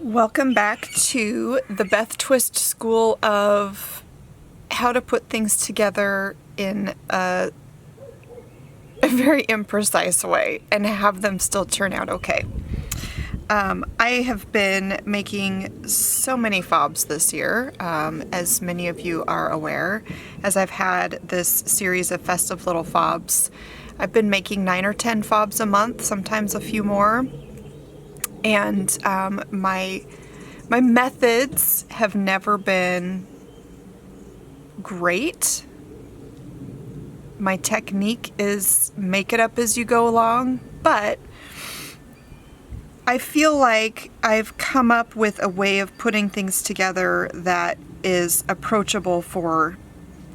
Welcome back to the Beth Twist School of how to put things together in a very imprecise way and have them still turn out okay. I have been making so many fobs this year, as many of you are aware, as I've had this series of festive little fobs. I've been making 9 or 10 fobs a month, sometimes a few more. And my methods have never been great. My technique is make it up as you go along, but I feel like I've come up with a way of putting things together that is approachable for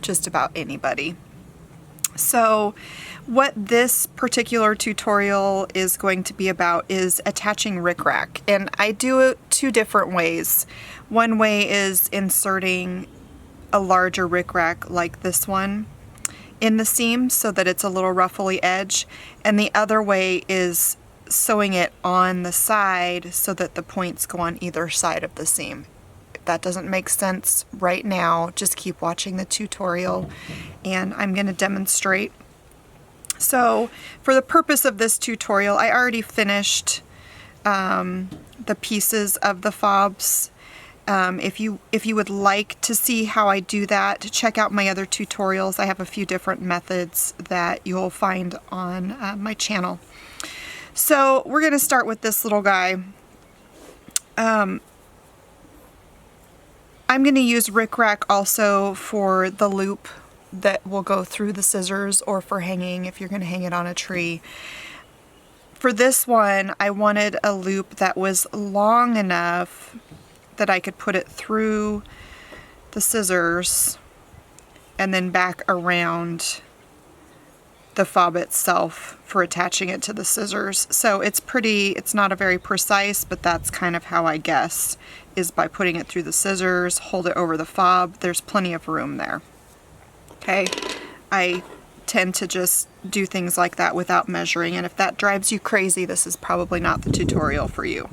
just about anybody. So what this particular tutorial is going to be about is attaching rickrack, and I do it 2 different ways. One way is inserting a larger rickrack like this one in the seam so that it's a little ruffly edge, and the other way is sewing it on the side so that the points go on either side of the seam. If that doesn't make sense right now, just keep watching the tutorial and I'm going to demonstrate. So for the purpose of this tutorial, I already finished the pieces of the fobs. If you would like to see how I do that, check out my other tutorials. I have a few different methods that you'll find on my channel. So we're going to start with this little guy. I'm going to use rickrack also for the loop that will go through the scissors, or for hanging if you're going to hang it on a tree. For this one, I wanted a loop that was long enough that I could put it through the scissors and then back around the fob itself for attaching it to the scissors. So it's not a very precise, but that's kind of how I guess, is by putting it through the scissors, hold it over the fob. There's plenty of room there. Okay, I tend to just do things like that without measuring, and if that drives you crazy, this is probably not the tutorial for you.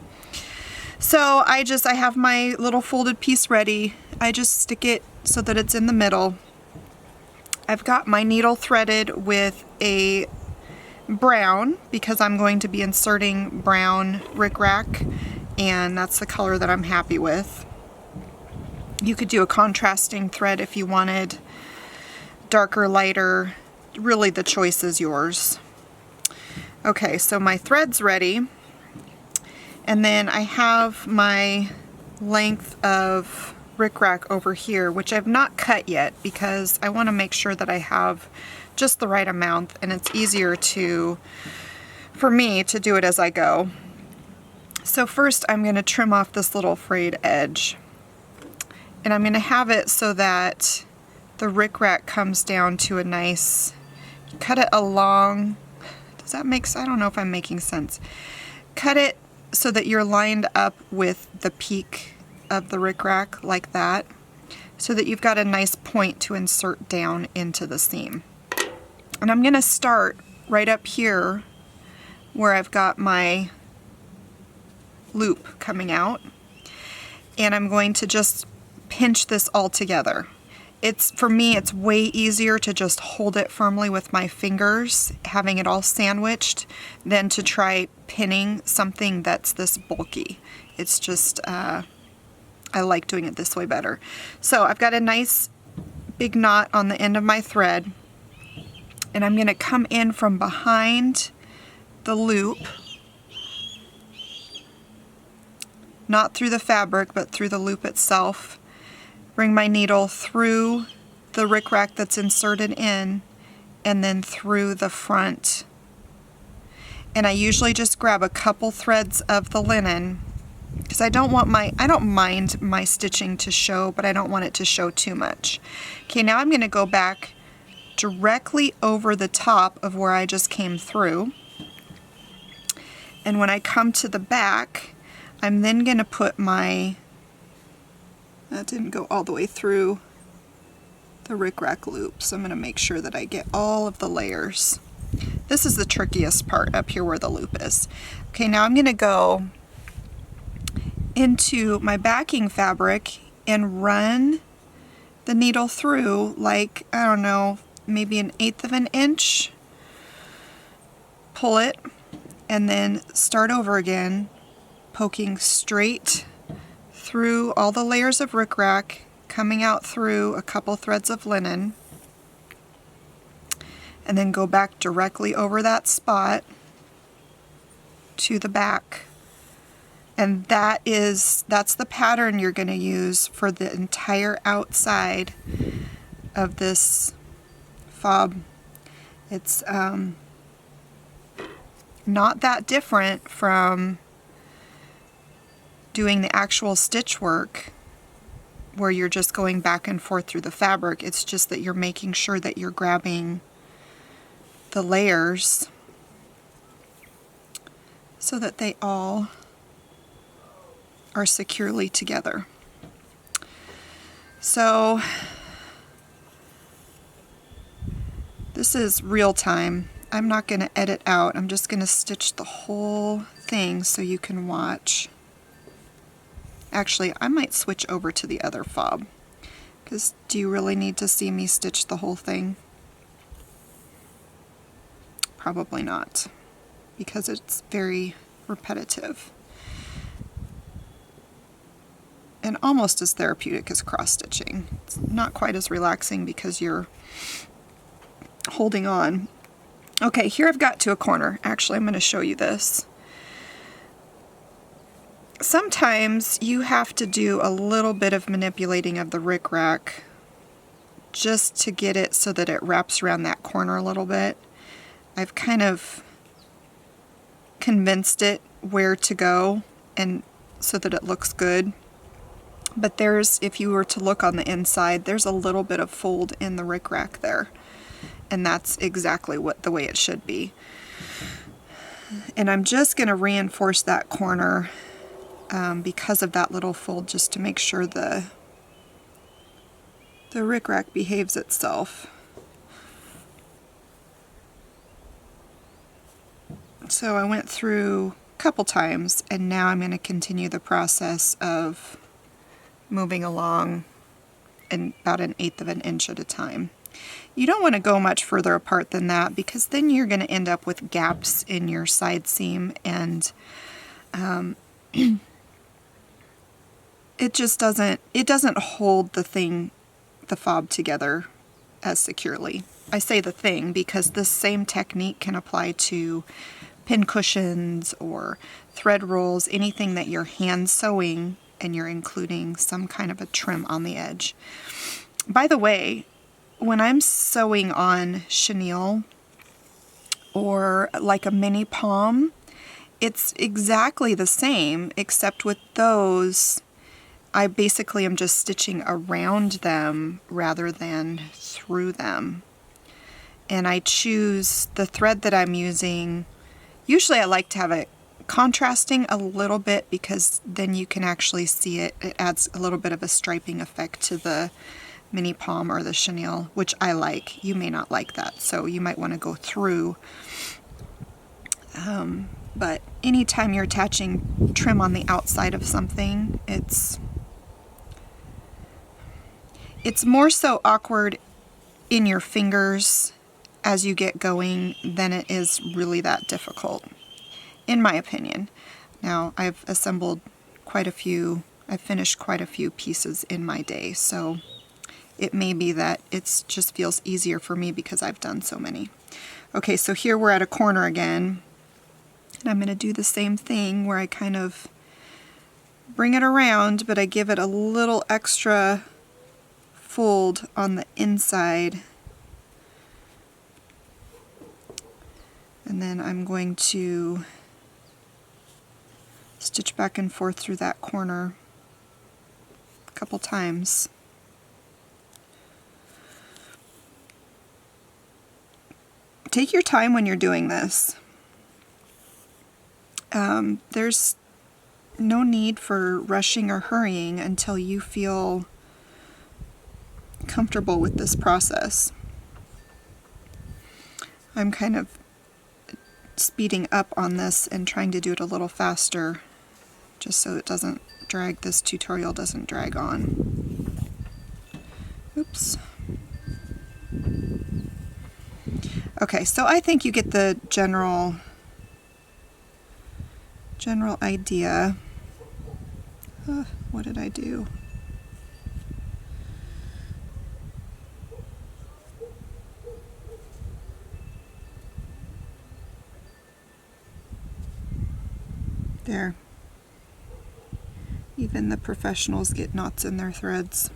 So I have my little folded piece ready. I just stick it so that it's in the middle. I've got my needle threaded with a brown because I'm going to be inserting brown rickrack, and that's the color that I'm happy with. You could do a contrasting thread if you wanted, darker, lighter, really the choice is yours. Okay, so my thread's ready, and then I have my length of rickrack over here, which I've not cut yet because I want to make sure that I have just the right amount, and it's easier for me to do it as I go. So first I'm going to trim off this little frayed edge, and I'm going to have it so that the rickrack comes down to a nice, cut it along, does that make sense? I don't know if I'm making sense. Cut it so that you're lined up with the peak of the rickrack like that, so that you've got a nice point to insert down into the seam. And I'm going to start right up here where I've got my loop coming out, and I'm going to just pinch this all together. For me, it's way easier to just hold it firmly with my fingers, having it all sandwiched, than to try pinning something that's this bulky. It's just, I like doing it this way better. So I've got a nice big knot on the end of my thread, and I'm going to come in from behind the loop, not through the fabric, but through the loop itself. Bring my needle through the rickrack that's inserted in, and then through the front. And I usually just grab a couple threads of the linen because I don't mind my stitching to show, but I don't want it to show too much. Okay, now I'm going to go back directly over the top of where I just came through. And when I come to the back, I'm then going to put that didn't go all the way through the rickrack loop, so I'm going to make sure that I get all of the layers. This is the trickiest part up here where the loop is. Okay, now I'm going to go into my backing fabric and run the needle through like, I don't know, maybe 1/8 of an inch. Pull it and then start over again, poking straight through all the layers of rickrack, coming out through a couple threads of linen, and then go back directly over that spot to the back. And that's the pattern you're going to use for the entire outside of this fob. It's not that different from doing the actual stitch work where you're just going back and forth through the fabric. It's just that you're making sure that you're grabbing the layers so that they all are securely together. So this is real time. I'm not going to edit out. I'm just going to stitch the whole thing so you can watch. Actually, I might switch over to the other fob, because do you really need to see me stitch the whole thing? Probably not, because it's very repetitive and almost as therapeutic as cross stitching. It's not quite as relaxing because you're holding on. Okay, here I've got to a corner. Actually, I'm going to show you this. Sometimes you have to do a little bit of manipulating of the rickrack just to get it so that it wraps around that corner a little bit. I've kind of convinced it where to go and so that it looks good. But there's, if you were to look on the inside, there's a little bit of fold in the rickrack there. And that's exactly the way it should be. And I'm just going to reinforce that corner because of that little fold, just to make sure the rickrack behaves itself. So I went through a couple times, and now I'm going to continue the process of moving along in about 1/8 of an inch at a time. You don't want to go much further apart than that, because then you're going to end up with gaps in your side seam, and it just doesn't hold the fob together as securely. I say the thing because this same technique can apply to pin cushions or thread rolls, anything that you're hand sewing and you're including some kind of a trim on the edge. By the way, when I'm sewing on chenille or like a mini palm, it's exactly the same, except with those, I basically am just stitching around them rather than through them. And I choose the thread that I'm using. Usually I like to have it contrasting a little bit, because then you can actually see it. It adds a little bit of a striping effect to the mini palm or the chenille, which I like. You may not like that, so you might want to go through. But anytime you're attaching trim on the outside of something, it's more so awkward in your fingers as you get going than it is really that difficult, in my opinion. Now, I've assembled I've finished quite a few pieces in my day, so it may be that it just feels easier for me because I've done so many. Okay, so here we're at a corner again, and I'm going to do the same thing where I kind of bring it around, but I give it a little extra fold on the inside. And then I'm going to stitch back and forth through that corner a couple times. Take your time when you're doing this. There's no need for rushing or hurrying until you feel comfortable with this process. I'm kind of speeding up on this and trying to do it a little faster, just so it doesn't drag, this tutorial doesn't drag on. Oops. Okay, so I think you get the general idea. What did I do? There. Even the professionals get knots in their threads.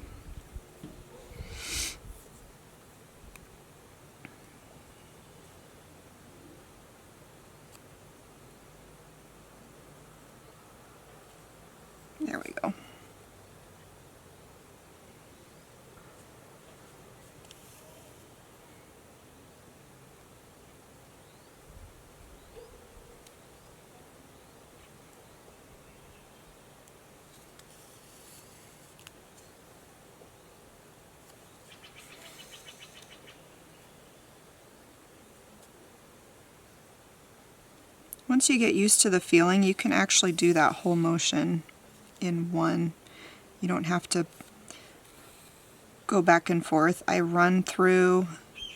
There we go. Once you get used to the feeling, you can actually do that whole motion in one. You don't have to go back and forth. I run through,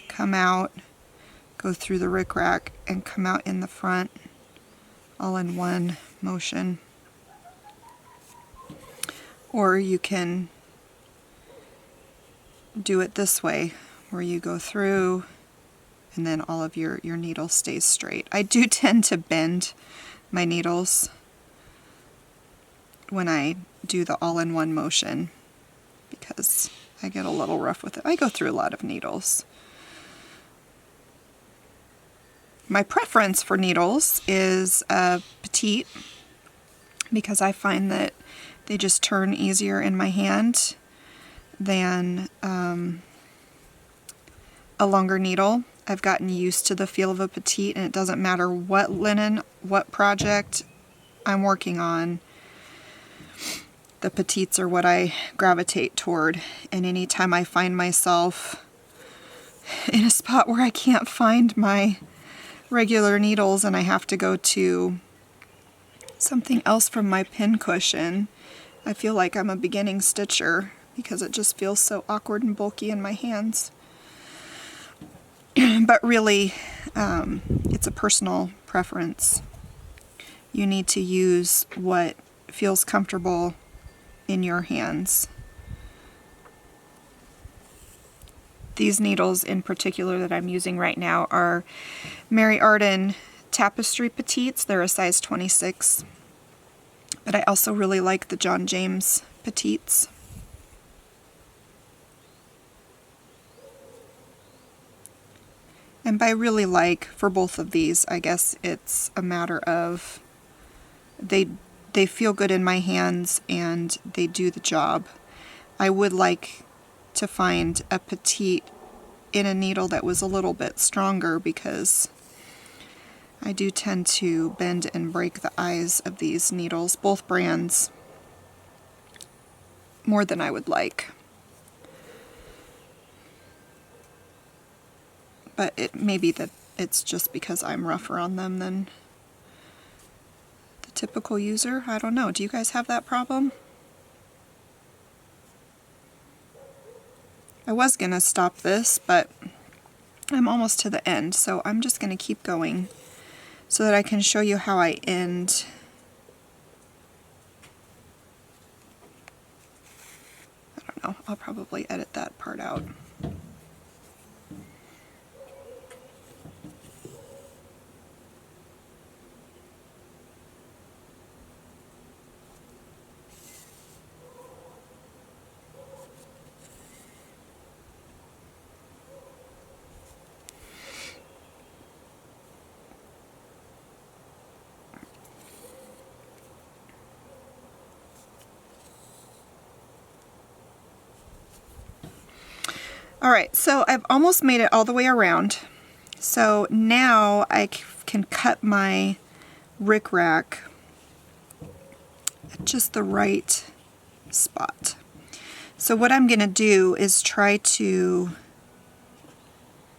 come out, go through the rickrack, and come out in the front, all in one motion. Or you can do it this way, where you go through and then all of your needle stays straight. I do tend to bend my needles when I do the all-in-one motion because I get a little rough with it. I go through a lot of needles. My preference for needles is petite because I find that they just turn easier in my hand than a longer needle. I've gotten used to the feel of a petite, and it doesn't matter what linen, what project I'm working on, the petites are what I gravitate toward. And anytime I find myself in a spot where I can't find my regular needles and I have to go to something else from my pin cushion, I feel like I'm a beginning stitcher because it just feels so awkward and bulky in my hands. But really, it's a personal preference. You need to use what feels comfortable in your hands. These needles in particular that I'm using right now are Mary Arden Tapestry Petites. They're a size 26. But I also really like the John James Petites. And by really like, for both of these, I guess it's a matter of they feel good in my hands and they do the job. I would like to find a petite in a needle that was a little bit stronger because I do tend to bend and break the eyes of these needles, both brands, more than I would like. But it may be that it's just because I'm rougher on them than the typical user. I don't know. Do you guys have that problem? I was going to stop this, but I'm almost to the end, so I'm just going to keep going so that I can show you how I end. I don't know. I'll probably edit that part out. Alright, so I've almost made it all the way around. So now I can cut my rickrack at just the right spot. So what I'm going to do is try to,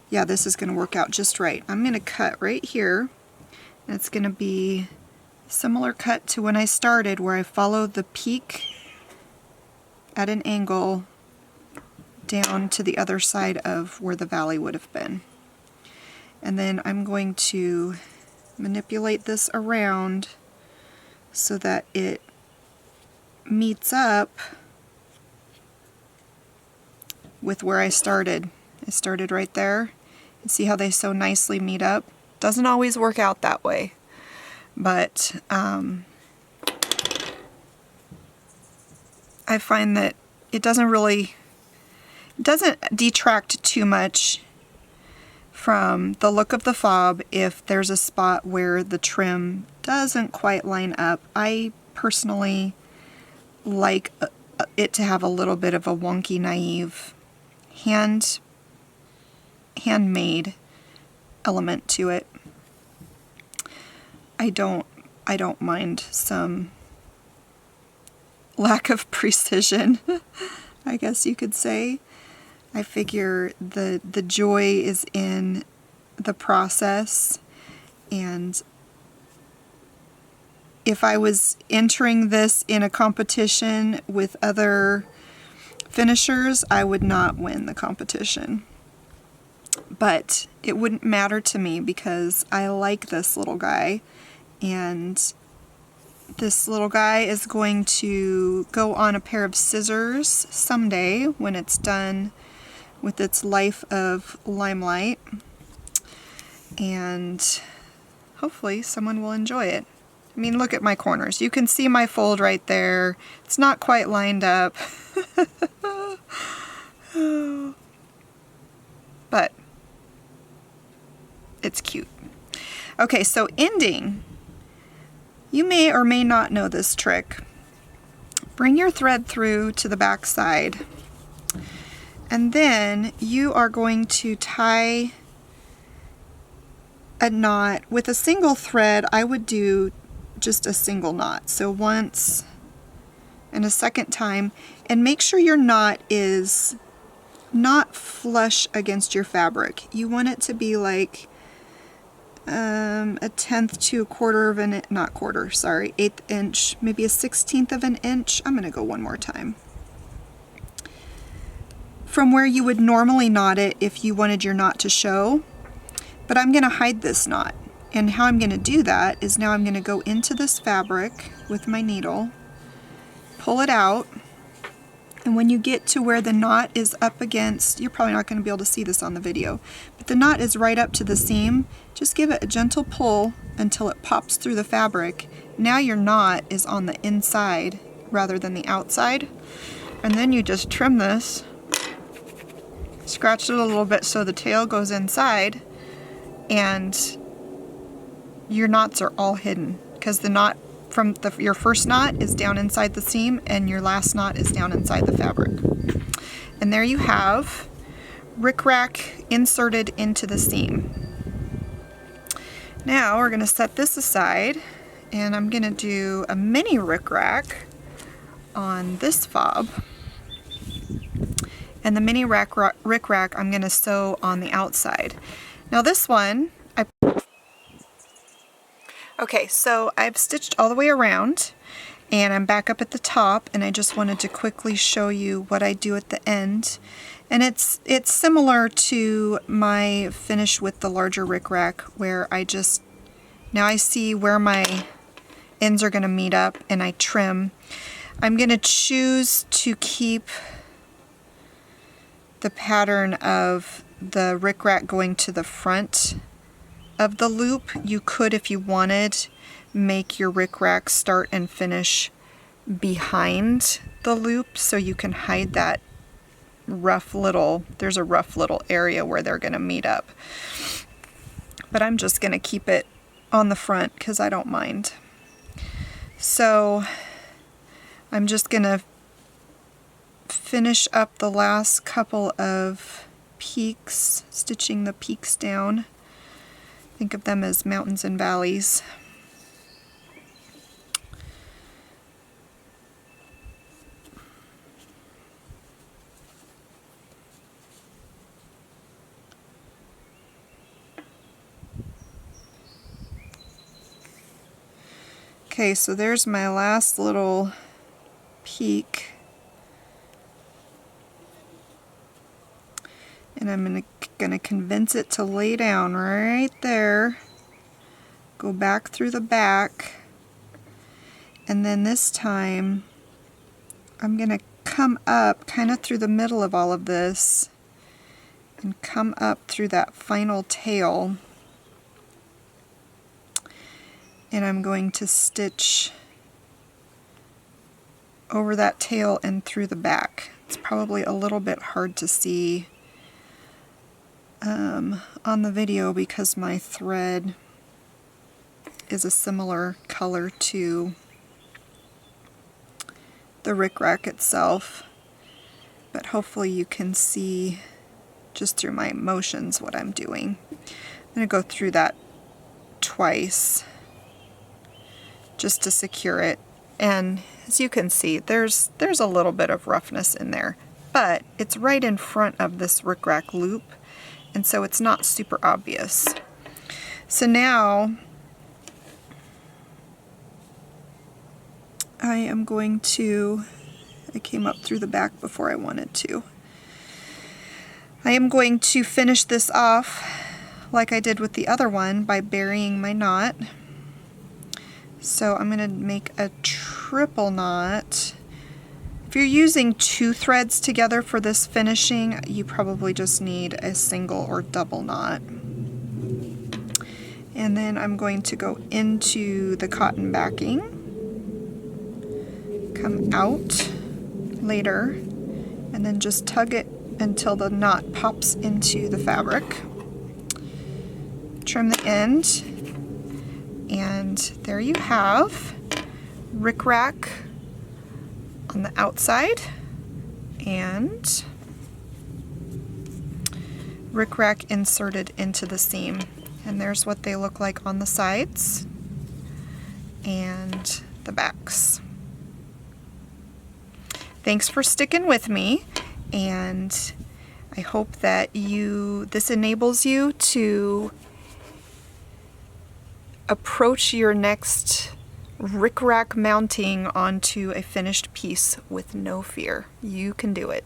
yeah, this is going to work out just right. I'm going to cut right here, and it's going to be Similar cut to when I started, where I followed the peak at an angle down to the other side of where the valley would have been. And then I'm going to manipulate this around so that it meets up with where I started. I started right there. And see how they so nicely meet up? Doesn't always work out that way, but I find that it doesn't detract too much from the look of the fob if there's a spot where the trim doesn't quite line up. I personally like it to have a little bit of a wonky, naive, handmade element to it. I don't mind some lack of precision, I guess you could say. I figure the joy is in the process, and if I was entering this in a competition with other finishers, I would not win the competition. But it wouldn't matter to me because I like this little guy, and this little guy is going to go on a pair of scissors someday when it's done with its life of limelight, and hopefully someone will enjoy it. I mean, look at my corners. You can see my fold right there. It's not quite lined up. But it's cute. Okay, so ending. You may or may not know this trick. Bring your thread through to the back side, and then you are going to tie a knot. With a single thread, I would do just a single knot. So once and a second time, and make sure your knot is not flush against your fabric. You want it to be like a tenth to a quarter of an, not quarter, sorry, 1/8 inch, maybe a 1/16 of an inch. I'm gonna go one more time. From where you would normally knot it if you wanted your knot to show, but I'm gonna hide this knot. And how I'm gonna do that is now I'm gonna go into this fabric with my needle, pull it out, and when you get to where the knot is up against, you're probably not going to be able to see this on the video, but the knot is right up to the seam, just give it a gentle pull until it pops through the fabric. Now your knot is on the inside rather than the outside, and then you just trim this, scratch it a little bit so the tail goes inside, and your knots are all hidden because the knot from your first knot is down inside the seam and your last knot is down inside the fabric. And there you have rickrack inserted into the seam. Now we're going to set this aside, and I'm going to do a mini rickrack on this fob. And the mini rickrack I'm going to sew on the outside. Now this one, okay, so I've stitched all the way around and I'm back up at the top, and I just wanted to quickly show you what I do at the end. And it's similar to my finish with the larger rickrack, where now I see where my ends are going to meet up and I trim. I'm going to choose to keep the pattern of the rickrack going to the front of the loop. You could, if you wanted, make your rickrack start and finish behind the loop so you can hide that there's a rough little area where they're going to meet up. But I'm just going to keep it on the front because I don't mind. So I'm just going to finish up the last couple of peaks, stitching the peaks down. Think of them as mountains and valleys. Okay, so there's my last little peek. And I'm gonna convince it to lay down right there. Go back through the back. And then this time, I'm gonna come up kind of through the middle of all of this and come up through that final tail. And I'm going to stitch over that tail and through the back. It's probably a little bit hard to see on the video because my thread is a similar color to the rickrack itself, but hopefully you can see just through my motions what I'm doing. I'm going to go through that twice just to secure it, and as you can see there's a little bit of roughness in there, but it's right in front of this rickrack loop, and so it's not super obvious. So now I am going to, I came up through the back before I wanted to. I am going to finish this off like I did with the other one by burying my knot. So I'm going to make a triple knot. If you're using 2 threads together for this finishing, you probably just need a single or double knot. And then I'm going to go into the cotton backing, come out later, and then just tug it until the knot pops into the fabric. Trim the end, and there you have rickrack on the outside and rickrack inserted into the seam. And there's what they look like on the sides and the backs. Thanks for sticking with me, and I hope that this enables you to approach your next rickrack mounting onto a finished piece with no fear. You can do it.